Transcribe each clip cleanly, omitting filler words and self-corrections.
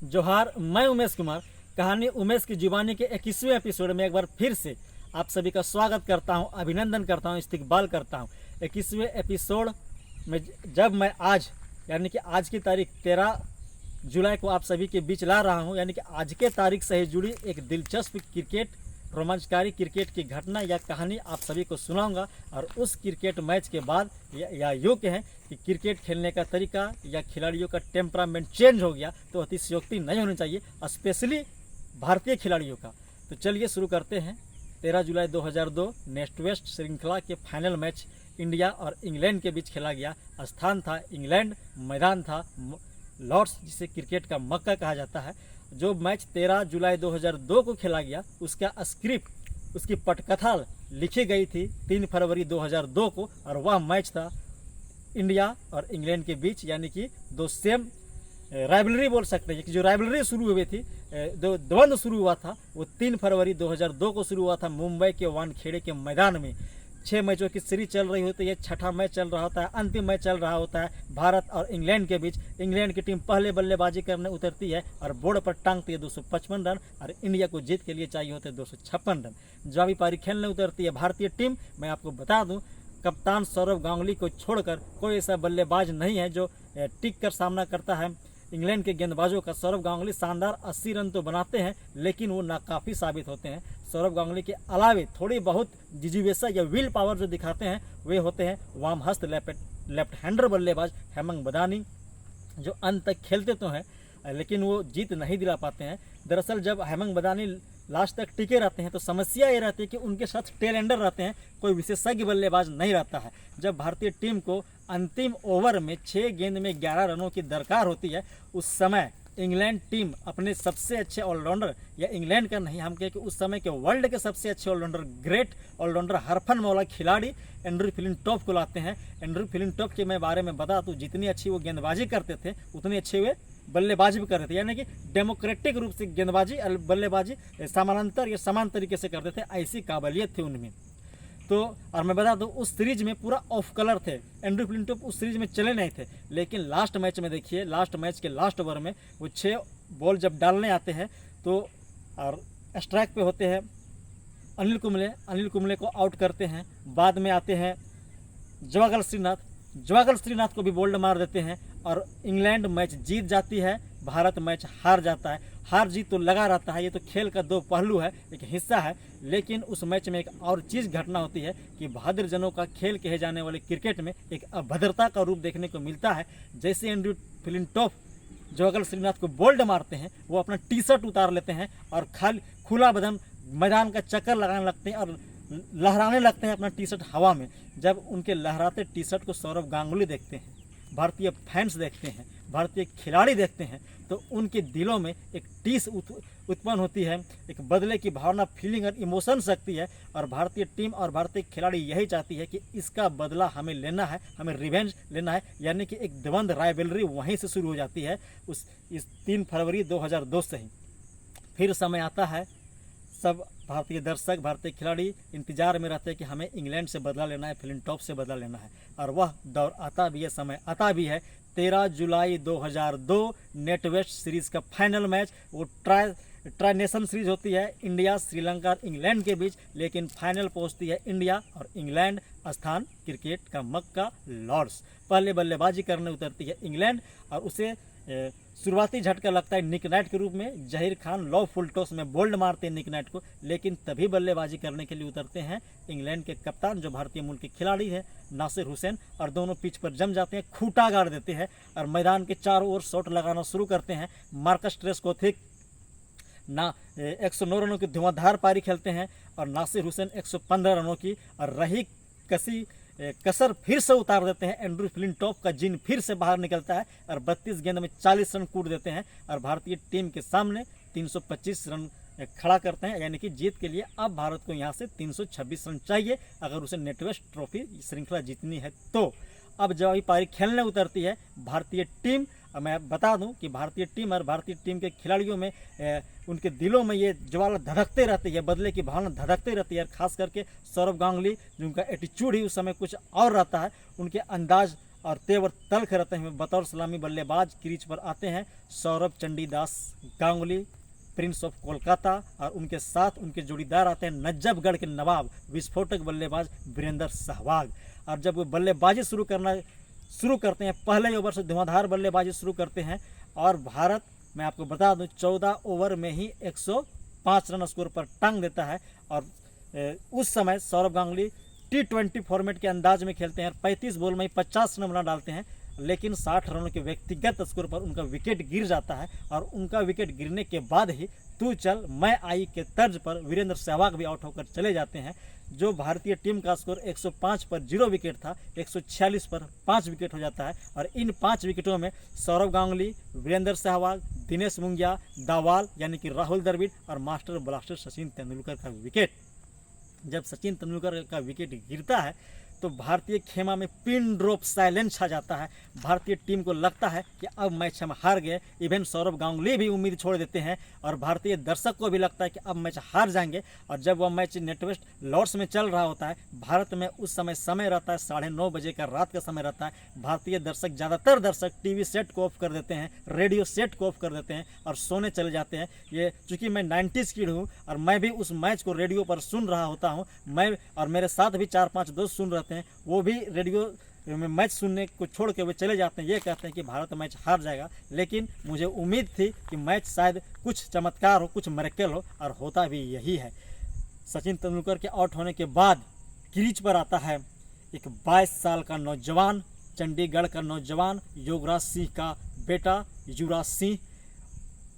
जोहार, मैं उमेश कुमार। कहानी उमेश की जुबानी के 21वें एपिसोड में एक बार फिर से आप सभी का स्वागत करता हूं, अभिनंदन करता हूं, इस्तकबाल करता हूं। 21वें एपिसोड में जब मैं आज यानी कि आज की तारीख 13 जुलाई को आप सभी के बीच ला रहा हूं, यानी कि आज के तारीख से ही जुड़ी एक दिलचस्प क्रिकेट, रोमांचकारी क्रिकेट की घटना या कहानी आप सभी को सुनाऊंगा। और उस क्रिकेट मैच के बाद या योग्य है कि क्रिकेट खेलने का तरीका या खिलाड़ियों का टेम्परामेंट चेंज हो गया तो अतिशयोक्ति नहीं होनी चाहिए, स्पेशली भारतीय खिलाड़ियों का। तो चलिए शुरू करते हैं। 13 जुलाई 2002 नेस्ट वेस्ट श्रृंखला के फाइनल मैच इंडिया और इंग्लैंड के बीच खेला गया। स्थान था इंग्लैंड, मैदान था लॉर्ड्स, जिसे क्रिकेट का मक्का कहा जाता है। जो मैच 13 जुलाई 2002 को खेला गया, उसका स्क्रिप्ट, उसकी पटकथा लिखी गई थी 3 फरवरी 2002 को, और वह मैच था इंडिया और इंग्लैंड के बीच, यानी कि दो सेम राइवलरी बोल सकते हैं कि जो राइवलरी शुरू हुई थी, द्वंद्व शुरू हुआ था, वो 3 फरवरी 2002 को शुरू हुआ था मुंबई के वानखेड़े के मैदान में। 6 मैचों की सीरीज चल रही होती है, छठा मैच चल रहा होता है, अंतिम मैच चल रहा होता है भारत और इंग्लैंड के बीच। इंग्लैंड की टीम पहले बल्लेबाजी करने उतरती है और बोर्ड पर टांगती है 255 रन, और इंडिया को जीत के लिए चाहिए होते हैं 256 रन। जवाबी पारी खेलने उतरती है भारतीय टीम। मैं आपको बता दूं, कप्तान सौरव गांगुली को छोड़कर कोई ऐसा बल्लेबाज नहीं है जो टिक कर सामना करता है इंग्लैंड के गेंदबाजों का। सौरव गांगुली शानदार 80 रन तो बनाते हैं, लेकिन वो नाकाफ़ी साबित होते हैं। सौरव गांगुली के अलावे थोड़ी बहुत जिजीवेसा या विल पावर जो दिखाते हैं वे होते हैं वाम हस्त लेफ्ट हैंडर बल्लेबाज हेमंग बदानी, जो अंत तक खेलते तो हैं लेकिन वो जीत नहीं दिला पाते हैं। दरअसल जब हेमंग बदानी लास्ट तक टिके रहते हैं तो समस्या ये रहती है कि उनके साथ टेल एंडर रहते हैं, कोई विशेषज्ञ बल्लेबाज नहीं रहता है। जब भारतीय टीम को अंतिम ओवर में 6 गेंद में 11 रनों की दरकार होती है, उस समय इंग्लैंड टीम अपने सबसे अच्छे ऑलराउंडर, या इंग्लैंड का नहीं, हम कहें कि उस समय के वर्ल्ड के सबसे अच्छे ऑलराउंडर, ग्रेट ऑलराउंडर, हरफन मौला खिलाड़ी एंड्रू फ्लिंटॉफ को लाते हैं। एंड्रू फ्लिंटॉफ के मैं बारे में बता दूं, जितनी अच्छी वो गेंदबाजी करते थे उतनी अच्छे वे बल्लेबाजी भी कर रहे थे, यानी कि डेमोक्रेटिक रूप से गेंदबाजी बल्लेबाजी समानांतर या समान तरीके से करते थे, ऐसी काबिलियत थी उनमें। तो और मैं बता दूं, उस सीरीज में पूरा ऑफ कलर थे। एंड्रू फ्लिंटॉफ उस सीरीज में चले नहीं थे, लेकिन लास्ट मैच में देखिए, लास्ट मैच के लास्ट ओवर में वो 6 बॉल जब डालने आते हैं तो और स्ट्राइक पे होते हैं अनिल कुंबले को आउट करते हैं। बाद में आते हैं जवागल श्रीनाथ को भी बोल्ड मार देते हैं और इंग्लैंड मैच जीत जाती है, भारत मैच हार जाता है। हार जीत तो लगा रहता है, ये तो खेल का 2 पहलू है, एक हिस्सा है। लेकिन उस मैच में एक और चीज़ घटना होती है कि बहादुर जनों का खेल कहे जाने वाले क्रिकेट में एक अभद्रता का रूप देखने को मिलता है। जैसे एंड्रू फ्लिंटॉफ जवागल श्रीनाथ को बोल्ड मारते हैं, वो अपना टी शर्ट उतार लेते हैं और खुला बदन मैदान का चक्कर लगाने लगते हैं और लहराने लगते हैं अपना टी शर्ट हवा में। जब उनके लहराते टी शर्ट को सौरव गांगुली देखते हैं, भारतीय फैंस देखते हैं, भारतीय खिलाड़ी देखते हैं, तो उनके दिलों में एक टीस उत्पन्न होती है, एक बदले की भावना, फीलिंग और इमोशन सकती है। और भारतीय टीम और भारतीय खिलाड़ी यही चाहती है कि इसका बदला हमें लेना है, हमें रिवेंज लेना है, यानी कि एक द्वंद्व राइवलरी वहीं से शुरू हो जाती है इस 3 फरवरी 2002 से ही। फिर समय आता है, सब भारतीय दर्शक, भारतीय खिलाड़ी इंतजार में रहते हैं कि हमें इंग्लैंड से बदला लेना है, फ्लिंटॉफ से बदला लेना है। और वह दौर आता भी है, समय आता भी है। 13 जुलाई 2002 नेट वेस्ट सीरीज़ का फाइनल मैच, वो ट्राई नेशन सीरीज होती है इंडिया, श्रीलंका और इंग्लैंड के बीच, लेकिन फाइनल पहुंचती है इंडिया और इंग्लैंड। स्थान क्रिकेट का मक्का लॉर्ड्स। पहले बल्लेबाजी करने उतरती है इंग्लैंड और उसे शुरुआती झटका लगता है निक नाइट के रूप में। जहीर खान लो फुल टॉस में बोल्ड मारते हैं निक नाइट को, लेकिन तभी बल्लेबाजी करने के लिए उतरते हैं इंग्लैंड के कप्तान, जो भारतीय मूल के खिलाड़ी हैं, नासिर हुसैन, और दोनों पिच पर जम जाते हैं, खूंटा गाड़ देते हैं और मैदान के चारों ओर शॉट लगाना शुरू करते हैं। मार्कस ट्रेस्कोथिक 109 रनों की धुआंधार पारी खेलते हैं और नासिर हुसैन 115 रनों की, और रही कसर फिर से उतार देते हैं। एंड्रू फ्लिंटॉफ का जिन फिर से बाहर निकलता है और 32 गेंद में 40 रन कूट देते हैं और भारतीय टीम के सामने 325 रन खड़ा करते हैं, यानी कि जीत के लिए अब भारत को यहाँ से 326 रन चाहिए अगर उसे नेटवेस्ट ट्रॉफी श्रृंखला जीतनी है तो। अब जवाबी पारी खेलने उतरती है भारतीय टीम। मैं बता दूं कि भारतीय टीम और भारतीय टीम के खिलाड़ियों में उनके दिलों में ये ज्वाला धधकते रहती है, बदले की भावना धधकते रहती है। खास करके सौरव गांगुली, जिनका एटीट्यूड ही उस समय कुछ और रहता है, उनके अंदाज और तेवर तल्ख रहते हुए बतौर सलामी बल्लेबाज क्रीज पर आते हैं सौरभ चंडीदास गांगुली, प्रिंस ऑफ कोलकाता, और उनके साथ उनके जोड़ीदार आते हैं नजफगढ़ के नवाब विस्फोटक बल्लेबाज वीरेंद्र सहवाग। और जब वो बल्लेबाजी शुरू करते हैं, पहले ओवर से धुआंधार बल्लेबाजी शुरू करते हैं और भारत, मैं आपको बता दूं, 14 ओवर में ही 105 रन स्कोर पर टांग देता है। और उस समय सौरभ गांगुली T20 फॉर्मेट के अंदाज में खेलते हैं और 35 बॉल में ही 50 रन बना डालते हैं, लेकिन 60 रनों के व्यक्तिगत स्कोर पर उनका विकेट गिर जाता है। और उनका विकेट गिरने के बाद ही तू चल मैं आई के तर्ज पर वीरेंद्र सहवाग भी आउट होकर चले जाते हैं। जो भारतीय टीम का स्कोर 105 पर 0 विकेट था, 146 पर 5 विकेट हो जाता है। और इन 5 विकेटों में सौरभ गांगुली, वीरेंद्र सहवाग, दिनेश मुंगिया, दावाल यानी कि राहुल द्रविड़ और मास्टर ब्लास्टर सचिन तेंदुलकर का विकेट। जब सचिन तेंदुलकर का विकेट गिरता है तो भारतीय खेमा में पिन ड्रॉप साइलेंस छा जाता है। भारतीय टीम को लगता है कि अब मैच हम हार गए। इवन सौरभ गांगुली भी उम्मीद छोड़ देते हैं और भारतीय दर्शक को भी लगता है कि अब मैच हार जाएंगे। और जब वह मैच नेटवेस्ट लॉर्ड्स में चल रहा होता है, भारत में उस समय रहता है 9:30 बजे का रात का समय रहता है। भारतीय दर्शक, ज़्यादातर दर्शक टीवी सेट को ऑफ कर देते हैं, रेडियो सेट को ऑफ कर देते हैं और सोने चले जाते हैं। ये चूँकि मैं 90s किड हूँ और मैं भी उस मैच को रेडियो पर सुन रहा होता हूँ, मैं और मेरे साथ भी 4-5 दोस्त सुन रहते हैं, वो भी रेडियो में मैच सुनने को छोड़ के वे चले जाते हैं। ये कहते हैं कि भारत मैच हार जाएगा, लेकिन मुझे उम्मीद थी कि मैच शायद कुछ चमत्कार हो, कुछ मिरेकल हो, और होता भी यही है। सचिन तेंदुलकर के आउट होने के बाद क्रीज पर आता है एक 22 साल का नौजवान, चंडीगढ़ का नौजवान, योगराज सिंह का बेटा युवराज सिंह,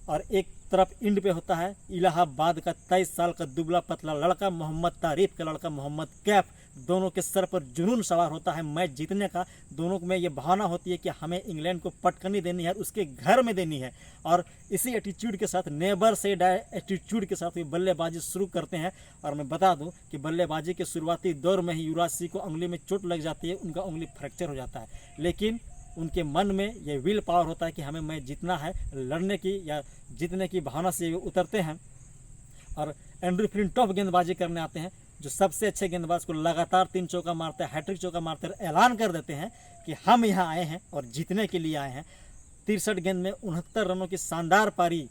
और एक तरफ इंड पे होता है इलाहाबाद का 23 साल का दुबला पतला लड़का मोहम्मद तारिफ का लड़का मोहम्मद कैफ। दोनों के सर पर जुनून सवार होता है मैच जीतने का। दोनों में ये भावना होती है कि हमें इंग्लैंड को पटकनी देनी है, उसके घर में देनी है। और इसी एटीट्यूड के साथ, नेवर से डाई एटीट्यूड के साथ ये बल्लेबाजी शुरू करते हैं। और मैं बता दूं कि बल्लेबाजी के शुरुआती दौर में ही युवराज सिंह को उंगली में चोट लग जाती है, उनका उंगली फ्रैक्चर हो जाता है, लेकिन उनके मन में ये विल पावर होता है कि हमें मैच जीतना है। लड़ने की या जीतने की भावना से वो उतरते हैं और एंड्रू फ्लिंटॉफ गेंदबाजी करने आते हैं, जो सबसे अच्छे गेंदबाज को लगातार 3 चौका मारते हैं, हैट्रिक चौका मारते हैं, ऐलान कर देते हैं कि हम यहाँ आए हैं और जीतने के लिए आए हैं। 63 गेंद में 69 रनों की शानदार पारी,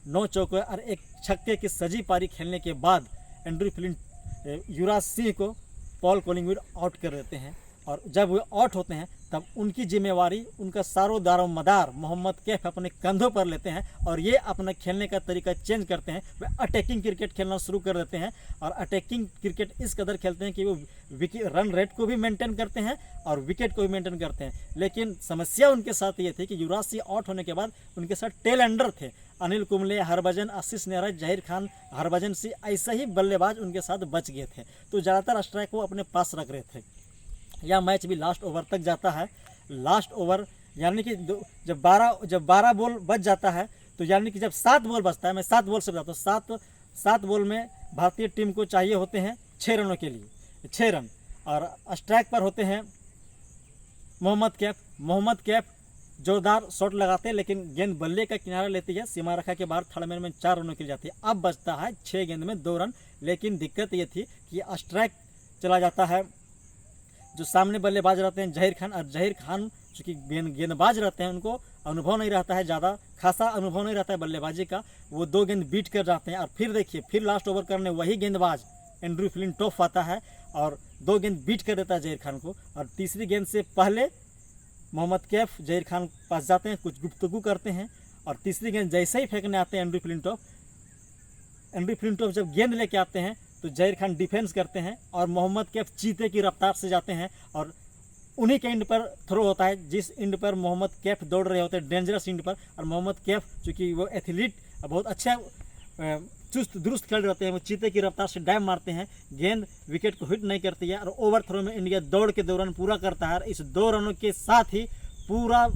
9 चौके और 1 छक्के की सजी पारी खेलने के बाद युवराज सिंह को पॉल कॉलिंगवुड आउट कर देते हैं। और जब वो आउट होते हैं तब उनकी जिम्मेवारी, उनका सारों दारोमदार मोहम्मद कैफ अपने कंधों पर लेते हैं और ये अपना खेलने का तरीका चेंज करते हैं। वे अटैकिंग क्रिकेट खेलना शुरू कर देते हैं और अटैकिंग क्रिकेट इस कदर खेलते हैं कि वो रन रेट को भी मेंटेन करते हैं और विकेट को भी मेंटेन करते हैं। लेकिन समस्या उनके साथ ये थी कि युवराज सिंह आउट होने के बाद उनके साथ टेल एंडर थे, अनिल कुंबले, हरभजन, आशीष नेहरा, जहीर खान, हरभजन सिंह, ऐसे ही बल्लेबाज उनके साथ बच गए थे। तो ज़्यादातर स्ट्राइक वो अपने पास रख रहे थे। यह मैच भी लास्ट ओवर तक जाता है। लास्ट ओवर यानी कि जब 12 बॉल बच जाता है, तो यानी कि जब 7 बॉल बचता है, मैं 7 बॉल से बताता हूँ, 7 बॉल में भारतीय टीम को चाहिए होते हैं 6 रनों के लिए 6 रन। और स्ट्राइक पर होते हैं मोहम्मद कैफ जोरदार शॉट लगाते हैं, लेकिन गेंद बल्ले का किनारा लेती है, सीमा रेखा के बाहर थर्ड मैन में 4 रनों के लिए जाती है। अब बचता है 6 गेंद में 2 रन, लेकिन दिक्कत ये थी कि स्ट्राइक चला जाता है। जो सामने बल्लेबाज रहते हैं जहीर खान, और जहीर खान चूँकि गेंदबाज रहते हैं, उनको अनुभव नहीं रहता है, ज़्यादा खासा अनुभव नहीं रहता है बल्लेबाजी का, वो 2 गेंद बीट कर जाते हैं। और फिर देखिए, फिर लास्ट ओवर करने वही गेंदबाज एंड्रू फ्लिंटॉफ आता है और 2 गेंद बीट कर देता है जहीर खान को। और तीसरी गेंद से पहले मोहम्मद कैफ जहीर खान पास जाते हैं, कुछ गुफ्तगू करते हैं, और तीसरी गेंद जैसे ही फेंकने आते हैं एंड्रू फ्लिंटॉफ जब गेंद लेके आते हैं तो जहीर खान डिफेंस करते हैं और मोहम्मद कैफ चीते की रफ्तार से जाते हैं और उन्हीं के इंड पर थ्रो होता है, जिस इंड पर मोहम्मद कैफ दौड़ रहे होते हैं, डेंजरस इंड पर। और मोहम्मद कैफ चूँकि वो एथलीट बहुत अच्छा चुस्त दुरुस्त खेल रहते हैं, वो चीते की रफ्तार से डाइव मारते हैं, गेंद विकेट को हिट नहीं करती है और ओवर थ्रो में इंडिया दौड़ के 2 रन पूरा करता है। और इस 2 रनों के साथ ही पूरा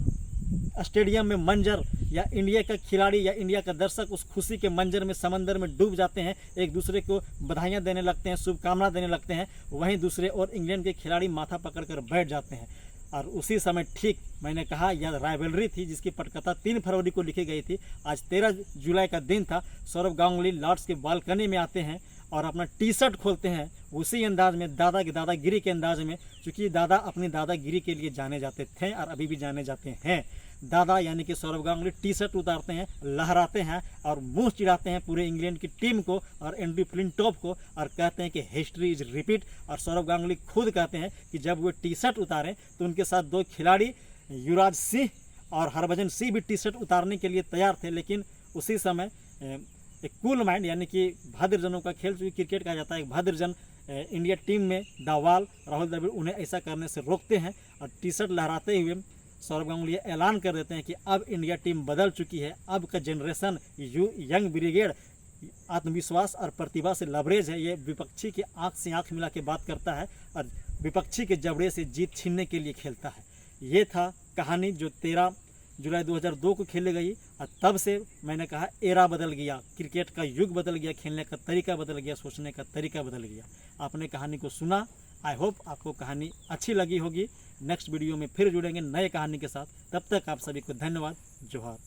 स्टेडियम में मंजर, या इंडिया का खिलाड़ी या इंडिया का दर्शक उस खुशी के मंजर में, समंदर में डूब जाते हैं, एक दूसरे को बधाइयाँ देने लगते हैं, शुभकामना देने लगते हैं। वहीं दूसरे और इंग्लैंड के खिलाड़ी माथा पकड़कर बैठ जाते हैं। और उसी समय ठीक मैंने कहा, यह राइवलरी थी जिसकी पटकथा 3 फरवरी को लिखी गई थी। आज 13 जुलाई का दिन था। सौरभ गांगुली लॉर्ड्स के बालकनी में आते हैं और अपना टी शर्ट खोलते हैं उसी अंदाज में, दादा की दादागिरी के अंदाज में, क्योंकि दादा अपनी दादागिरी के लिए जाने जाते थे और अभी भी जाने जाते हैं। दादा यानी कि सौरव गांगुली टी शर्ट उतारते हैं, लहराते हैं और मुंह चिढ़ाते हैं पूरे इंग्लैंड की टीम को और एंडी फ्लिंटॉफ को और कहते हैं कि हिस्ट्री इज रिपीट। और सौरव गांगुली खुद कहते हैं कि जब वो टी शर्ट उतारें तो उनके साथ 2 खिलाड़ी युवराज सिंह और हरभजन सिंह भी टी शर्ट उतारने के लिए तैयार थे, लेकिन उसी समय एक कूल माइंड यानी कि भद्रजनों का खेल, जो क्रिकेट कहा जाता है, एक भद्रजन इंडिया टीम में दावाल राहुल द्रविड़ उन्हें ऐसा करने से रोकते हैं और टी शर्ट लहराते हुए सौरव गांगुली ऐलान कर देते हैं कि अब इंडिया टीम बदल चुकी है, अब का जनरेशन यंग ब्रिगेड आत्मविश्वास और प्रतिभा से लबरेज है। ये विपक्षी के आंख से आंख मिला के बात करता है और विपक्षी के जबड़े से जीत छीनने के लिए खेलता है। ये था कहानी जो 13 जुलाई 2002 को खेली गई और तब से मैंने कहा एरा बदल गया, क्रिकेट का युग बदल गया, खेलने का तरीका बदल गया, सोचने का तरीका बदल गया। आपने कहानी को सुना, आई होप आपको कहानी अच्छी लगी होगी। नेक्स्ट वीडियो में फिर जुड़ेंगे नए कहानी के साथ, तब तक आप सभी को धन्यवाद। जोहार।